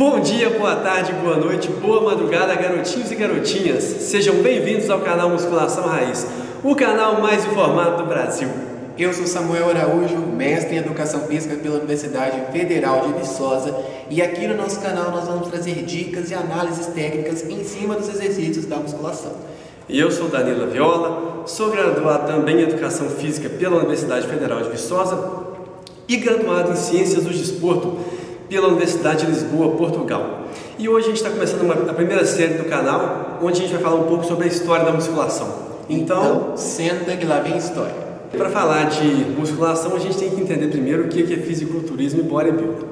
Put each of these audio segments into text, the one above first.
Bom dia, boa tarde, boa noite, boa madrugada, garotinhos e garotinhas. Sejam bem-vindos ao canal Musculação Raiz, o canal mais informado do Brasil. Eu sou Samuel Araújo, mestre em Educação Física pela Universidade Federal de Viçosa, e aqui no nosso canal nós vamos trazer dicas e análises técnicas em cima dos exercícios da musculação. E eu sou Danilo Viola, sou graduado também em Educação Física pela Universidade Federal de Viçosa e graduado em Ciências do Desporto pela Universidade de Lisboa, Portugal. E hoje a gente está começando a primeira série do canal, onde a gente vai falar um pouco sobre a história da musculação. Então senta que lá vem a história. Para falar de musculação, a gente tem que entender primeiro o que é fisiculturismo e bodybuilding.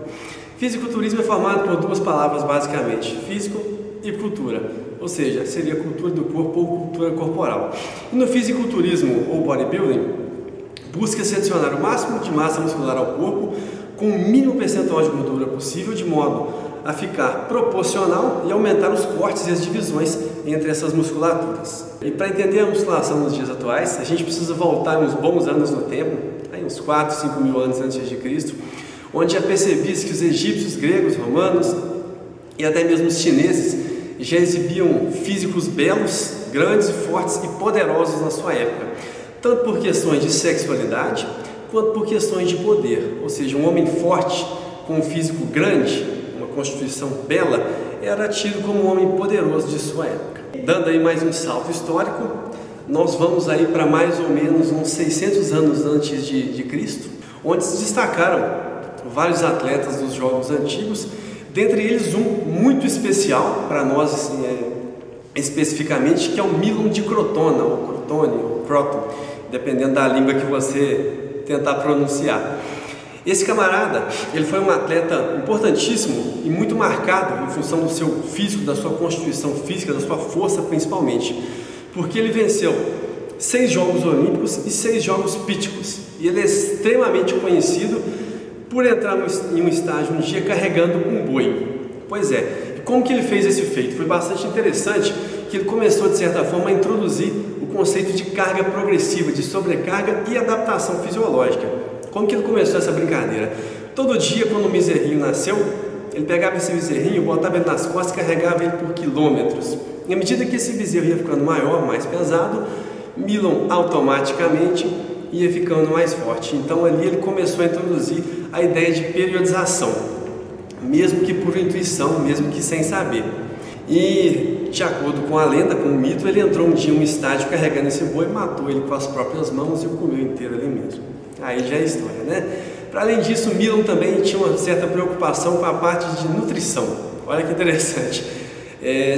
Fisiculturismo é formado por duas palavras basicamente, físico e cultura, ou seja, seria cultura do corpo ou cultura corporal. E no fisiculturismo ou bodybuilding, busca-se adicionar o máximo de massa muscular ao corpo com o mínimo percentual de gordura possível, de modo a ficar proporcional e aumentar os cortes e as divisões entre essas musculaturas. E para entender a musculação nos dias atuais, a gente precisa voltar uns bons anos no tempo, aí uns 4, 5 mil anos antes de Cristo, onde já percebia-se que os egípcios, gregos, romanos e até mesmo os chineses já exibiam físicos belos, grandes, fortes e poderosos na sua época, tanto por questões de sexualidade, quanto por questões de poder, ou seja, um homem forte com um físico grande, uma constituição bela, era tido como um homem poderoso de sua época. Dando aí mais um salto histórico, nós vamos aí para mais ou menos uns 600 anos antes de Cristo, onde se destacaram vários atletas dos jogos antigos, dentre eles um muito especial para nós assim, especificamente, que é o Milon de Crotona, ou Crotone, ou Croton, dependendo da língua que você tentar pronunciar. Esse camarada, ele foi um atleta importantíssimo e muito marcado em função do seu físico, da sua constituição física, da sua força principalmente, porque ele venceu 6 Jogos Olímpicos e 6 Jogos Píticos, e ele é extremamente conhecido por entrar em um estágio um dia carregando um boi. Pois é, e como que ele fez esse feito? Foi bastante interessante que ele começou de certa forma a introduzir o conceito de carga progressiva, de sobrecarga e adaptação fisiológica. Como que ele começou essa brincadeira? Todo dia, quando o bezerrinho nasceu, ele pegava esse bezerrinho, botava ele nas costas e carregava ele por quilômetros. E à medida que esse bezerro ia ficando maior, mais pesado, Milon automaticamente ia ficando mais forte. Então ali ele começou a introduzir a ideia de periodização, mesmo que por intuição, mesmo que sem saber. E de acordo com a lenda, com o mito, ele entrou um dia em um estádio carregando esse boi, matou ele com as próprias mãos e o comeu inteiro ali mesmo. Aí já é história, né? Para além disso, Milon também tinha uma certa preocupação com a parte de nutrição. Olha que interessante.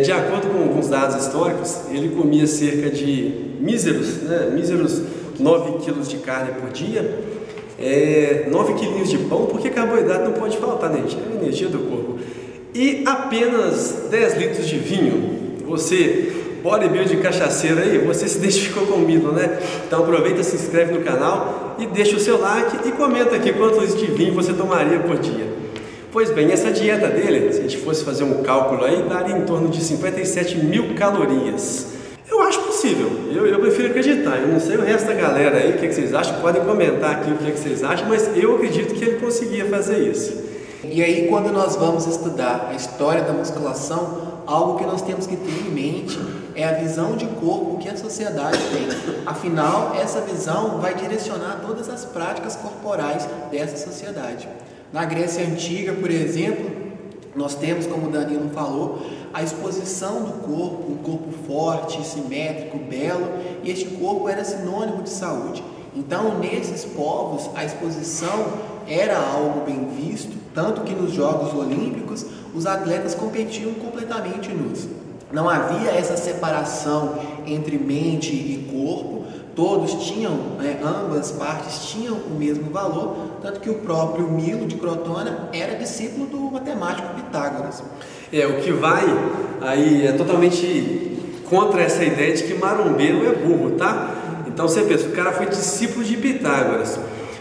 De acordo com alguns dados históricos, ele comia cerca de míseros 9 quilos de carne por dia, 9 quilinhos de pão, porque carboidrato não pode faltar, né, gente? É a energia do corpo. E apenas 10 litros de vinho. Você, bodybuilder cachaceiro aí, você se identificou com o Milon, né? Então aproveita, se inscreve no canal e deixa o seu like e comenta aqui quantos litros de vinho você tomaria por dia. Pois bem, essa dieta dele, se a gente fosse fazer um cálculo aí, daria em torno de 57 mil calorias. Eu acho possível, eu prefiro acreditar. Eu não sei o resto da galera aí, o que vocês acham, podem comentar aqui o que vocês acham, mas eu acredito que ele conseguia fazer isso. E aí, quando nós vamos estudar a história da musculação, algo que nós temos que ter em mente é a visão de corpo que a sociedade tem. Afinal, essa visão vai direcionar todas as práticas corporais dessa sociedade. Na Grécia Antiga, por exemplo, nós temos, como o Danilo falou, a exposição do corpo, um corpo forte, simétrico, belo, e este corpo era sinônimo de saúde. Então, nesses povos, a exposição era algo bem visto, tanto que nos Jogos Olímpicos os atletas competiam completamente nus. Não havia essa separação entre mente e corpo, todos tinham, ambas partes tinham o mesmo valor, tanto que o próprio Milon de Crotona era discípulo do matemático Pitágoras. O que vai aí é totalmente contra essa ideia de que marombeiro é burro, tá? Então você pensa, o cara foi discípulo de Pitágoras,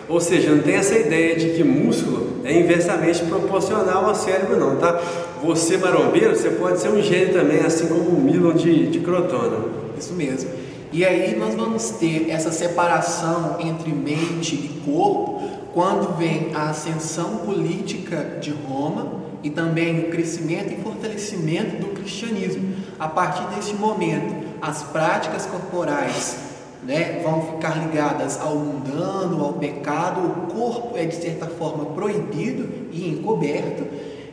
ou seja, não tem essa ideia de que músculo é inversamente proporcional ao cérebro não, tá? Você marombeiro, você pode ser um gênio também, assim como o Milon de Crotona. Isso mesmo. E aí nós vamos ter essa separação entre mente e corpo quando vem a ascensão política de Roma e também o crescimento e fortalecimento do cristianismo. A partir desse momento, as práticas corporais, né, vão ficar ligadas ao mundano, ao pecado. O corpo é de certa forma proibido e encoberto,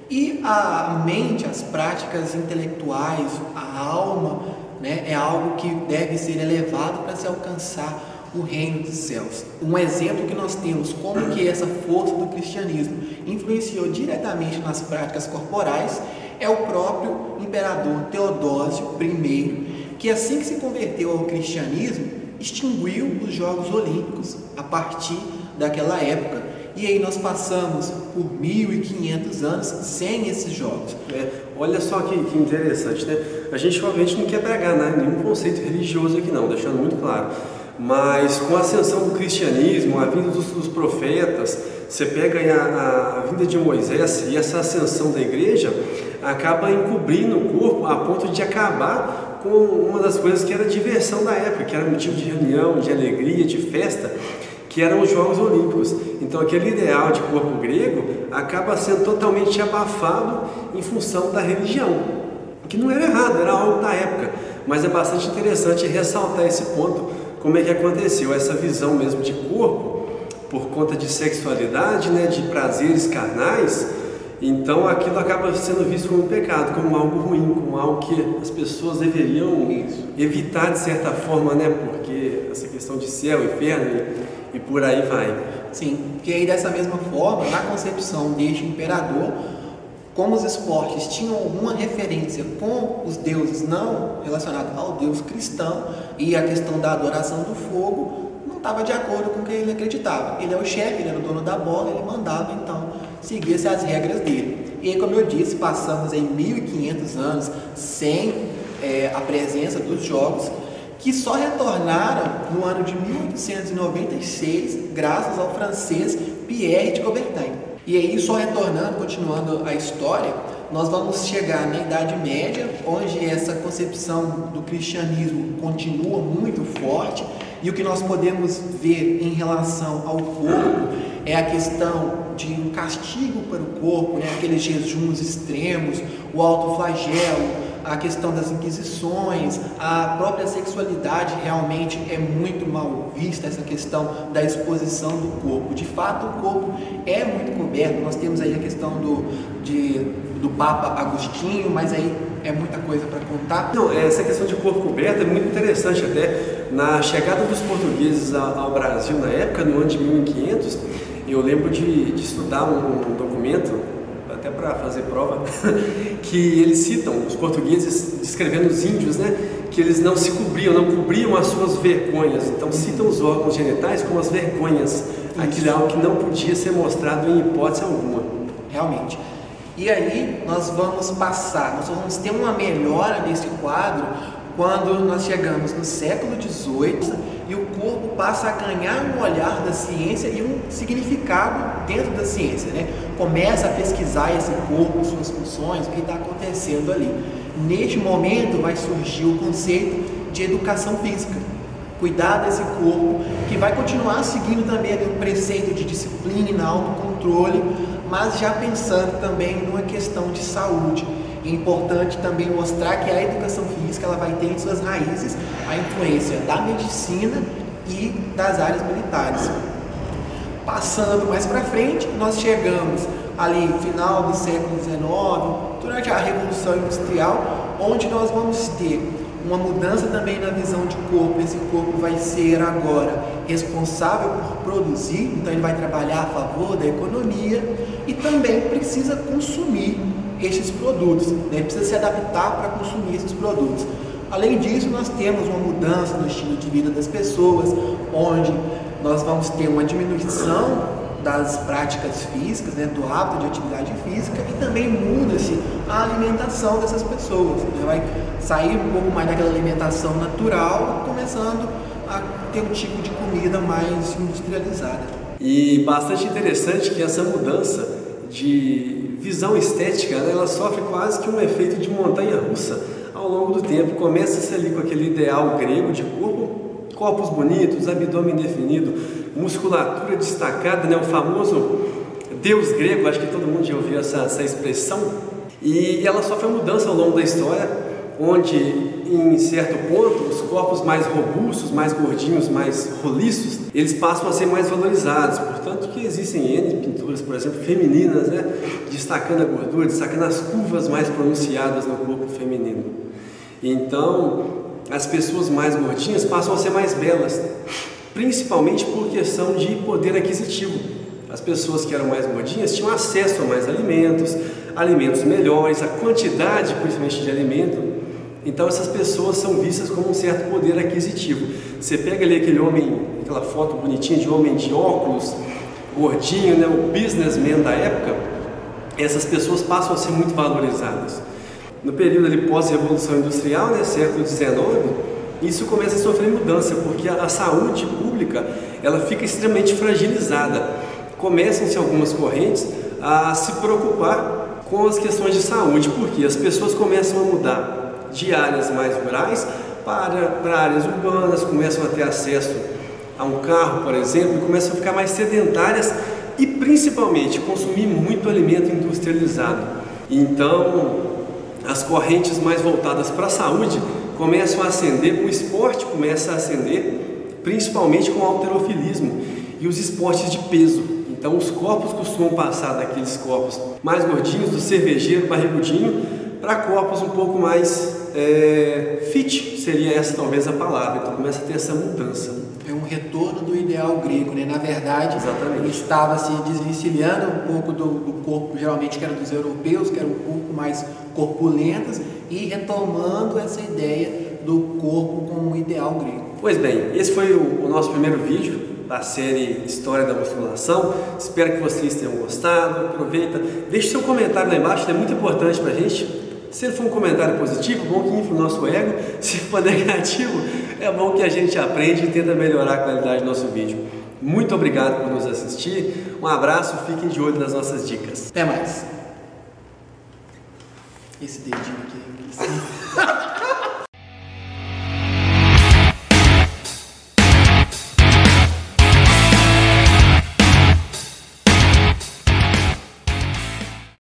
e a mente, as práticas intelectuais, a alma, né, é algo que deve ser elevado para se alcançar o reino dos céus. Um exemplo que nós temos como que essa força do cristianismo influenciou diretamente nas práticas corporais é o próprio imperador Teodósio I, que assim que se converteu ao cristianismo, extinguiu os Jogos Olímpicos a partir daquela época, e aí nós passamos por 1500 anos sem esses jogos. Olha só que interessante, né? A gente obviamente não quer pregar, né, nenhum conceito religioso aqui não, deixando muito claro. Mas com a ascensão do cristianismo, a vinda dos profetas, você pega aí a vinda de Moisés e essa ascensão da igreja acaba encobrindo o corpo a ponto de acabar com uma das coisas que era diversão da época, que era motivo de reunião, de alegria, de festa, que eram os Jogos Olímpicos. Então aquele ideal de corpo grego acaba sendo totalmente abafado em função da religião, que não era errado, era algo da época, mas é bastante interessante ressaltar esse ponto, como é que aconteceu essa visão mesmo de corpo por conta de sexualidade, né, de prazeres carnais. Então aquilo acaba sendo visto como um pecado, como algo ruim, como algo que as pessoas deveriam evitar de certa forma, né, porque essa questão de céu, inferno e por aí vai. Sim, porque aí dessa mesma forma, na concepção deste imperador, como os esportes tinham alguma referência com os deuses não relacionados ao Deus cristão, e a questão da adoração do fogo não estava de acordo com o que ele acreditava. Ele é o chefe, ele era o dono da bola, ele mandava então seguir-se as regras dele. E aí, como eu disse, passamos em 1500 anos sem a presença dos jogos, que só retornaram no ano de 1896, graças ao francês Pierre de Coubertin. E aí, só retornando, continuando a história, nós vamos chegar na Idade Média, onde essa concepção do cristianismo continua muito forte, e o que nós podemos ver em relação ao corpo é a questão de um castigo para o corpo, né? Aqueles jejuns extremos, o autoflagelo, a questão das inquisições, a própria sexualidade realmente é muito mal vista, essa questão da exposição do corpo. De fato, o corpo é muito coberto. Nós temos aí a questão do Papa Agostinho, mas aí é muita coisa para contar. Não, essa questão de corpo coberto é muito interessante. Até na chegada dos portugueses ao Brasil na época, no ano de 1500, eu lembro de estudar um documento, até para fazer prova, que eles citam, os portugueses descrevendo os índios, né, que eles não se cobriam, não cobriam as suas vergonhas. Então citam os órgãos genitais como as vergonhas, aquilo é algo que não podia ser mostrado em hipótese alguma. Realmente. E aí nós vamos ter uma melhora desse quadro quando nós chegamos no século XVIII e o corpo passa a ganhar um olhar da ciência e um significado dentro da ciência, né? Começa a pesquisar esse corpo, suas funções, o que está acontecendo ali. Neste momento vai surgir o conceito de educação física, cuidar desse corpo, que vai continuar seguindo também ali o preceito de disciplina, autocontrole, mas já pensando também numa questão de saúde. É importante também mostrar que a educação física ela vai ter em suas raízes a influência da medicina e das áreas militares. Passando mais para frente, nós chegamos ali final do século XIX, durante a Revolução Industrial, onde nós vamos ter uma mudança também na visão de corpo. Esse corpo vai ser agora responsável por produzir, então ele vai trabalhar a favor da economia e também precisa consumir estes produtos, né? Ele precisa se adaptar para consumir esses produtos. Além disso, nós temos uma mudança no estilo de vida das pessoas, onde nós vamos ter uma diminuição das práticas físicas, né, do hábito de atividade física, e também muda-se a alimentação dessas pessoas, né? Vai sair um pouco mais daquela alimentação natural, começando a ter um tipo de comida mais industrializada. E bastante interessante que essa mudança de visão estética, né, ela sofre quase que um efeito de montanha-russa ao longo do tempo. Começa-se ali com aquele ideal grego de corpo, corpos bonitos, abdômen definido, musculatura destacada, né, o famoso deus grego, acho que todo mundo já ouviu essa expressão, e ela sofre uma mudança ao longo da história, onde em certo ponto os corpos mais robustos, mais gordinhos, mais roliços, eles passam a ser mais valorizados, portanto que existem N pinturas, por exemplo, femininas, né, destacando a gordura, destacando as curvas mais pronunciadas no corpo feminino. Então, as pessoas mais gordinhas passam a ser mais belas, principalmente por questão de poder aquisitivo. As pessoas que eram mais gordinhas tinham acesso a mais alimentos, alimentos melhores, a quantidade principalmente de alimento. Então essas pessoas são vistas com um certo poder aquisitivo. Você pega ali aquele homem, aquela foto bonitinha de homem de óculos, gordinho, né, o businessman da época, essas pessoas passam a ser muito valorizadas. No período ali pós-revolução industrial, né, século XIX, isso começa a sofrer mudança, porque a saúde pública ela fica extremamente fragilizada. Começam-se algumas correntes a se preocupar com as questões de saúde, porque as pessoas começam a mudar de áreas mais rurais para áreas urbanas, começam a ter acesso a um carro, por exemplo, e começam a ficar mais sedentárias e principalmente consumir muito alimento industrializado. Então, as correntes mais voltadas para a saúde começam a ascender, o esporte começa a ascender, principalmente com o halterofilismo e os esportes de peso. Então os corpos costumam passar daqueles corpos mais gordinhos, do cervejeiro barrigudinho, para corpos um pouco mais fit, seria essa talvez a palavra. Então começa a ter essa mudança. É um retorno do ideal grego, né? Na verdade, exatamente, estava se desvencilhando um pouco do corpo, geralmente que era dos europeus, que eram um pouco mais corpulentos, e retomando essa ideia do corpo como um ideal grego. Pois bem, esse foi o nosso primeiro vídeo da série História da Musculação. Espero que vocês tenham gostado. Aproveita, deixe seu comentário lá embaixo, é muito importante para a gente. Se ele for um comentário positivo, bom que infla o nosso ego. Se for negativo, é bom que a gente aprende e tenta melhorar a qualidade do nosso vídeo. Muito obrigado por nos assistir. Um abraço, fiquem de olho nas nossas dicas. Até mais. Esse dedinho aqui.